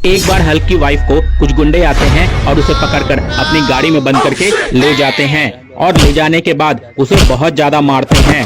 एक बार हल्क की वाइफ को कुछ गुंडे आते हैं और उसे पकड़कर अपनी गाड़ी में बंद करके ले जाते हैं और ले जाने के बाद उसे बहुत ज्यादा मारते हैं।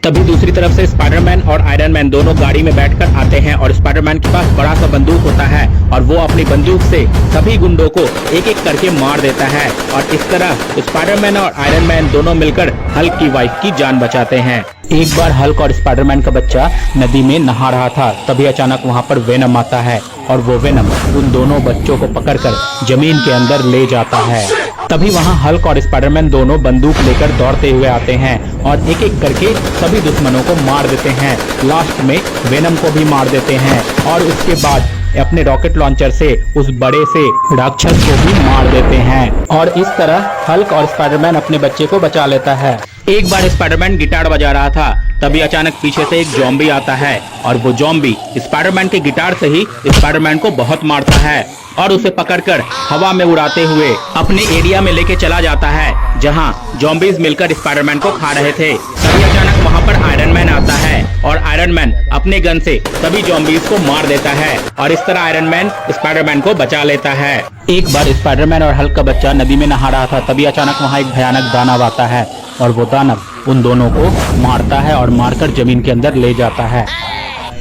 तभी दूसरी तरफ से स्पाइडरमैन और आयरन मैन दोनों गाड़ी में बैठकर आते हैं और स्पाइडरमैन के पास बड़ा सा बंदूक होता है और वो अपनी बंदूक से सभी गुंडों को एक एक करके मार देता है और इस तरह स्पाइडरमैन और आयरन मैन दोनों मिलकर हल्क की वाइफ की जान बचाते हैं। एक बार हल्क और स्पाइडरमैन का बच्चा नदी में नहा रहा था, तभी अचानक वहाँ पर वेनम आता है और वो वेनम उन दोनों बच्चों को पकड़कर जमीन के अंदर ले जाता है। तभी वहाँ हल्क और स्पाइडरमैन दोनों बंदूक लेकर दौड़ते हुए आते हैं और एक एक करके सभी दुश्मनों को मार देते हैं। लास्ट में वेनम को भी मार देते हैं और उसके बाद अपने रॉकेट लॉन्चर से उस बड़े से राक्षस को भी मार देते हैं और इस तरह हल्क और स्पाइडरमैन अपने बच्चे को बचा लेता है। एक बार स्पाइडरमैन गिटार बजा रहा था, तभी अचानक पीछे से एक ज़ॉम्बी आता है और वो ज़ॉम्बी स्पाइडरमैन के गिटार से ही स्पाइडरमैन को बहुत मारता है और उसे पकड़कर हवा में उड़ाते हुए अपने एरिया में लेके चला जाता है जहां ज़ॉम्बीज मिलकर स्पाइडरमैन को खा रहे थे। तभी अचानक वहां पर आयरन मैन आता है और आयरन मैन अपने गन से सभी ज़ॉम्बीज को मार देता है और इस तरह आयरन मैन स्पाइडरमैन को बचा लेता है। एक बार स्पाइडरमैन और हल्क का बच्चा नदी में नहा रहा था, तभी अचानक वहाँ एक भयानक दानव आता है और वो दानव उन दोनों को मारता है और मारकर जमीन के अंदर ले जाता है।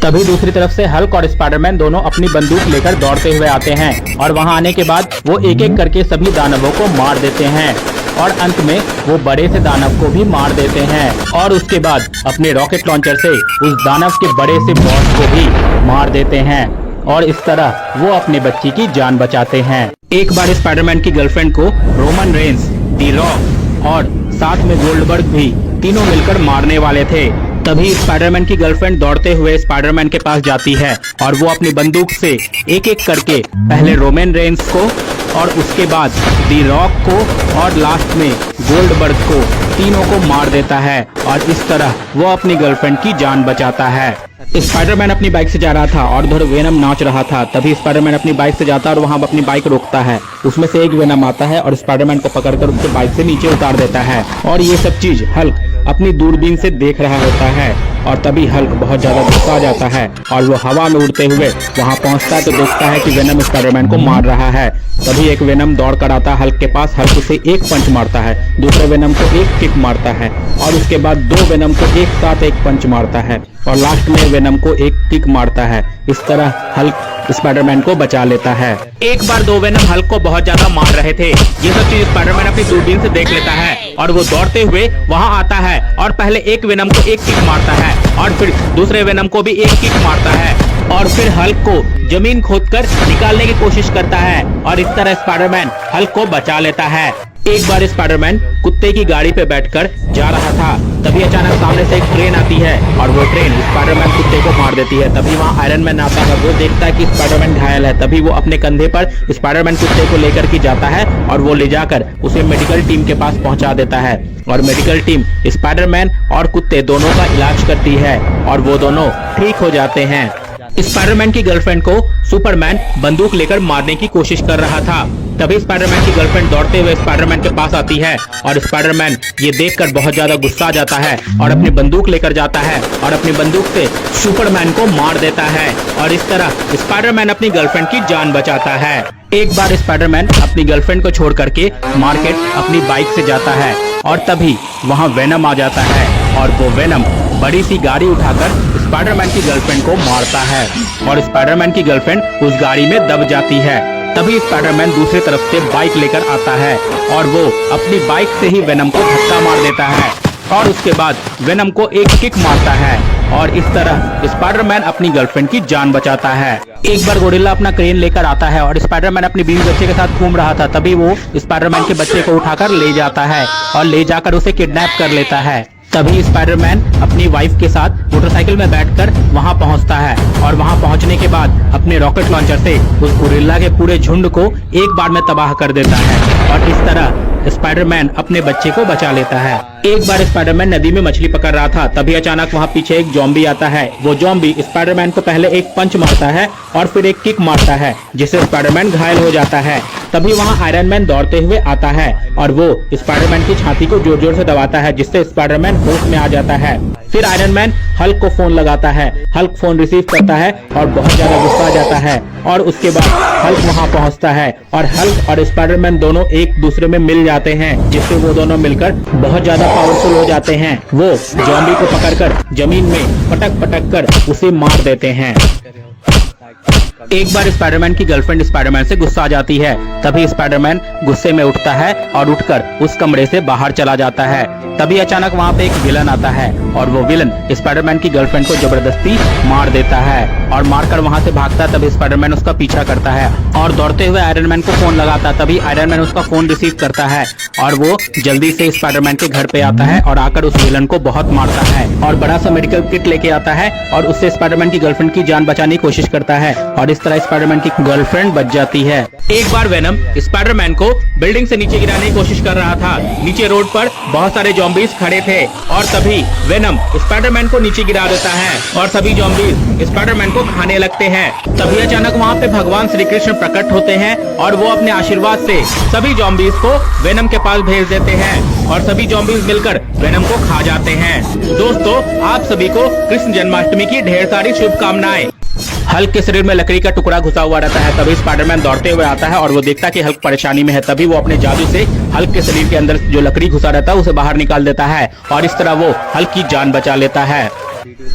तभी दूसरी तरफ से हल्क और स्पाइडरमैन दोनों अपनी बंदूक लेकर दौड़ते हुए आते हैं और वहां आने के बाद वो एक एक करके सभी दानवों को मार देते हैं और अंत में वो बड़े से दानव को भी मार देते हैं और उसके बाद अपने रॉकेट लॉन्चर से उस दानव के बड़े से बॉस को भी मार देते हैं और इस तरह वो अपने बच्ची की जान बचाते हैं। एक बार स्पाइडरमैन की गर्लफ्रेंड को रोमन रेंस, दी रॉक और साथ में गोल्डबर्ग भी तीनों मिलकर मारने वाले थे। तभी स्पाइडरमैन की गर्लफ्रेंड दौड़ते हुए स्पाइडरमैन के पास जाती है और वो अपनी बंदूक से एक एक करके पहले रोमन रेंस को और उसके बाद दी रॉक को और लास्ट में गोल्डबर्ग को तीनों को मार देता है और इस तरह वो अपनी गर्लफ्रेंड की जान बचाता है। स्पाइडरमैन अपनी बाइक से जा रहा था और उधर वेनम नाच रहा था। तभी स्पाइडरमैन अपनी बाइक से जाता है और वहाँ अपनी बाइक रोकता है। उसमें से एक वेनम आता है और स्पाइडरमैन को पकड़कर उसके बाइक से नीचे उतार देता है और ये सब चीज हल्क अपनी दूरबीन से देख रहा होता है और तभी हल्क बहुत ज्यादा गुस्सा आ जाता है और वो हवा में उड़ते हुए वहाँ पहुँचता है तो देखता है कि वेनम स्पाइडरमैन को मार रहा है। तभी एक वेनम दौड़ कर आता है हल्क के पास, हल्क उसे एक पंच मारता है, दूसरे वेनम को एक किक मारता है और उसके बाद दो वेनम को एक साथ एक पंच मारता है और लास्ट में वेनम को एक किक मारता है। इस तरह हल्क स्पाइडरमैन को बचा लेता है। एक बार दो वेनम हल्क को बहुत ज्यादा मार रहे थे। ये सब चीज स्पाइडरमैन अपनी दूरबीन से देख लेता है और वो दौड़ते हुए वहां आता है और पहले एक वेनम को एक किक मारता है और फिर दूसरे वेनम को भी एक किक मारता है और फिर हल्क को जमीन खोदकर निकालने की कोशिश करता है और इस तरह स्पाइडरमैन हल्क को बचा लेता है। एक बार स्पाइडरमैन कुत्ते की गाड़ी पे बैठकर जा रहा था, तभी अचानक सामने से एक ट्रेन आती है और वो ट्रेन स्पाइडरमैन कुत्ते को मार देती है। तभी वहाँ आयरन मैन आता है, वो देखता है कि स्पाइडरमैन घायल है। तभी वो अपने कंधे पर स्पाइडरमैन कुत्ते को लेकर के जाता है और वो ले जाकर उसे मेडिकल टीम के पास पहुंचा देता है और मेडिकल टीम स्पाइडरमैन और कुत्ते दोनों का इलाज करती है और वो दोनों ठीक हो जाते हैं। स्पाइडरमैन की गर्लफ्रेंड को सुपरमैन बंदूक लेकर मारने की कोशिश कर रहा था। तभी स्पाइडरमैन की गर्लफ्रेंड दौड़ते हुए स्पाइडरमैन के पास आती है और स्पाइडरमैन ये देखकर बहुत ज्यादा गुस्सा आ जाता है और अपनी बंदूक लेकर जाता है और अपनी बंदूक से सुपरमैन को मार देता है और इस तरह स्पाइडरमैन अपनी गर्लफ्रेंड की जान बचाता है। एक बार स्पाइडरमैन अपनी गर्लफ्रेंड को छोड़ करके मार्केट अपनी बाइक से जाता है और तभी वहाँ वेनम आ जाता है और वो वेनम बड़ी सी गाड़ी उठाकर स्पाइडरमैन की गर्लफ्रेंड को मारता है और स्पाइडरमैन की गर्लफ्रेंड उस गाड़ी में दब जाती है। तभी स्पाइडरमैन दूसरी तरफ से बाइक लेकर आता है और वो अपनी बाइक से ही वेनम को धक्का मार देता है और उसके बाद वेनम को एक किक मारता है और इस तरह स्पाइडरमैन अपनी गर्लफ्रेंड की जान बचाता है। एक बार गोरिल्ला अपना क्रेन लेकर आता है और स्पाइडरमैन अपनी बीवी बच्चे के साथ घूम रहा था। तभी वो स्पाइडरमैन के बच्चे को उठाकर ले जाता है और ले जाकर उसे किडनैप कर लेता है। तभी स्पाइडरमैन अपनी वाइफ के साथ मोटरसाइकिल में बैठकर वहां पहुंचता है और वहां पहुंचने के बाद अपने रॉकेट लॉन्चर से उस गोरिल्ला के पूरे झुंड को एक बार में तबाह कर देता है और इस तरह स्पाइडरमैन अपने बच्चे को बचा लेता है। एक बार स्पाइडरमैन नदी में मछली पकड़ रहा था, तभी अचानक वहाँ पीछे एक ज़ॉम्बी आता है। वो ज़ॉम्बी स्पाइडरमैन को पहले एक पंच मारता है और फिर एक किक मारता है जिससे स्पाइडरमैन घायल हो जाता है तभी वहाँ आयरन मैन दौड़ते हुए आता है और वो स्पाइडरमैन की छाती को जोर जोर से दबाता है, जिससे स्पाइडरमैन होश में आ जाता है। फिर आयरन मैन हल्क को फोन लगाता है। हल्क फोन रिसीव करता है और बहुत ज्यादा गुस्सा आ जाता है और उसके बाद हल्क वहाँ पहुँचता है और हल्क और स्पाइडरमैन दोनों एक दूसरे में मिल जाते हैं, जिससे वो दोनों मिलकर बहुत ज्यादा पावरफुल हो जाते हैं। वो जॉम्बी को पकड़कर जमीन में पटक पटक कर उसे मार देते हैं। एक बार स्पाइडरमैन की गर्लफ्रेंड स्पाइडरमैन से गुस्सा आ जाती है। तभी स्पाइडरमैन गुस्से में उठता है और उठकर उस कमरे से बाहर चला जाता है। तभी अचानक वहाँ पे एक विलन आता है और वो विलन स्पाइडरमैन की गर्लफ्रेंड को जबरदस्ती मार देता है और मारकर वहाँ से भागता है। तभी स्पाइडरमैन उसका पीछा करता है और दौड़ते हुए आयरन मैन को फोन लगाता है। तभी आयरन मैन उसका फोन रिसीव करता है और वो जल्दी से स्पाइडरमैन के घर पे आता है और आकर उस विलन को बहुत मारता है और बड़ा सा मेडिकल किट लेके आता है और उससे स्पाइडरमैन की गर्लफ्रेंड की जान बचाने की कोशिश करता है और इस तरह स्पाइडरमैन की गर्लफ्रेंड बच जाती है। एक बार वेनम स्पाइडरमैन को बिल्डिंग से नीचे गिराने की कोशिश कर रहा था। नीचे रोड पर बहुत सारे जॉम्बीज खड़े थे और तभी वेनम स्पाइडरमैन को नीचे गिरा देता है और सभी जॉम्बीज स्पाइडरमैन को खाने लगते हैं। तभी अचानक वहाँ पे भगवान श्री कृष्ण प्रकट होते हैं और वो अपने आशीर्वाद से सभी जॉम्बीज को वेनम के पास भेज देते हैं और सभी जॉम्बीज मिलकर वेनम को खा जाते हैं। दोस्तों, आप सभी को कृष्ण जन्माष्टमी की ढेर सारी शुभकामनाएं। हल्क के शरीर में लकड़ी का टुकड़ा घुसा हुआ रहता है। तभी स्पाइडरमैन दौड़ते हुए आता है और वो देखता है कि हल्क परेशानी में है। तभी वो अपने जादू से हल्क के शरीर के अंदर जो लकड़ी घुसा रहता है उसे बाहर निकाल देता है और इस तरह वो हल्क की जान बचा लेता है।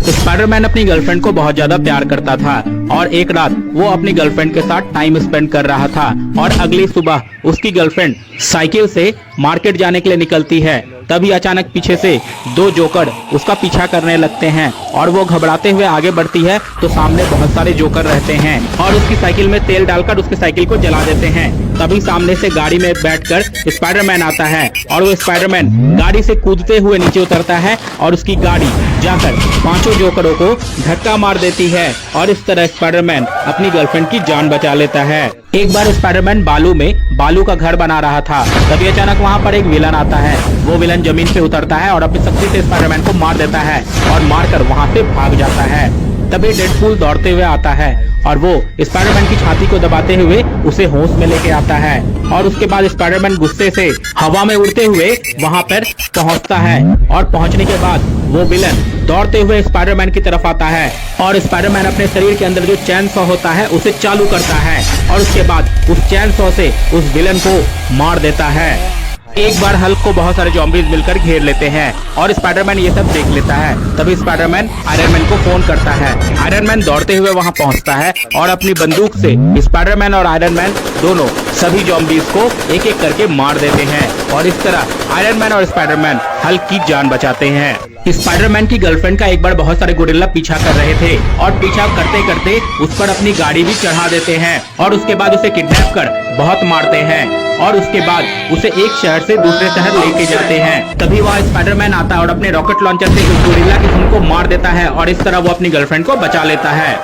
स्पाइडरमैन अपनी गर्लफ्रेंड को बहुत ज्यादा प्यार करता था और एक रात वो अपनी गर्लफ्रेंड के साथ टाइम स्पेंड कर रहा था और अगली सुबह उसकी गर्लफ्रेंड साइकिल से मार्केट जाने के लिए निकलती है। तभी अचानक पीछे से दो जोकर उसका पीछा करने लगते हैं और वो घबराते हुए आगे बढ़ती है तो सामने बहुत सारे जोकर रहते हैं और उसकी साइकिल में तेल डालकर उसकी साइकिल को जला देते हैं। तभी सामने से गाड़ी में बैठकर स्पाइडरमैन आता है और वो स्पाइडरमैन गाड़ी से कूदते हुए नीचे उतरता है और उसकी गाड़ी जाकर पांचों जोकरों को धक्का मार देती है और इस तरह स्पाइडरमैन अपनी गर्लफ्रेंड की जान बचा लेता है। एक बार स्पाइडरमैन बालू का घर बना रहा था। तभी अचानक वहाँ पर एक विलन आता है। वो विलन जमीन पे उतरता है और अपनी शक्ति से स्पाइडरमैन को मार देता है और मारकर वहाँ से भाग जाता है। तभी डेडपूल दौड़ते हुए आता है और वो स्पाइडरमैन की छाती को दबाते हुए उसे होश में लेके आता है और उसके बाद स्पाइडरमैन गुस्से से हवा में उड़ते हुए वहां पर पहुंचता है और पहुंचने के बाद वो विलन दौड़ते हुए स्पाइडरमैन की तरफ आता है और स्पाइडरमैन अपने शरीर के अंदर जो चैन सॉ होता है उसे चालू करता है और उसके बाद उस चैन सॉ से उस विलन को मार देता है। एक बार हल्क को बहुत सारे जॉम्बीज मिलकर घेर लेते हैं और स्पाइडरमैन ये सब देख लेता है। तभी स्पाइडरमैन आयरन मैन को फोन करता है। आयरन मैन दौड़ते हुए वहां पहुंचता है और अपनी बंदूक से स्पाइडरमैन और आयरन मैन दोनों सभी जॉम्बीज को एक एक करके मार देते हैं और इस तरह आयरन मैन और स्पाइडरमैन हल्क की जान बचाते हैं। स्पाइडरमैन की गर्लफ्रेंड का एक बार बहुत सारे गोरिल्ला पीछा कर रहे थे और पीछा करते करते उस पर अपनी गाड़ी भी चढ़ा देते हैं और उसके बाद उसे किडनैप कर बहुत मारते हैं और उसके बाद उसे एक शहर से दूसरे शहर लेके जाते हैं। तभी वहाँ स्पाइडरमैन आता है और अपने रॉकेट लॉन्चर से उस गोरिल्ला की सुन को मार देता है और इस तरह वो अपनी गर्लफ्रेंड को बचा लेता है।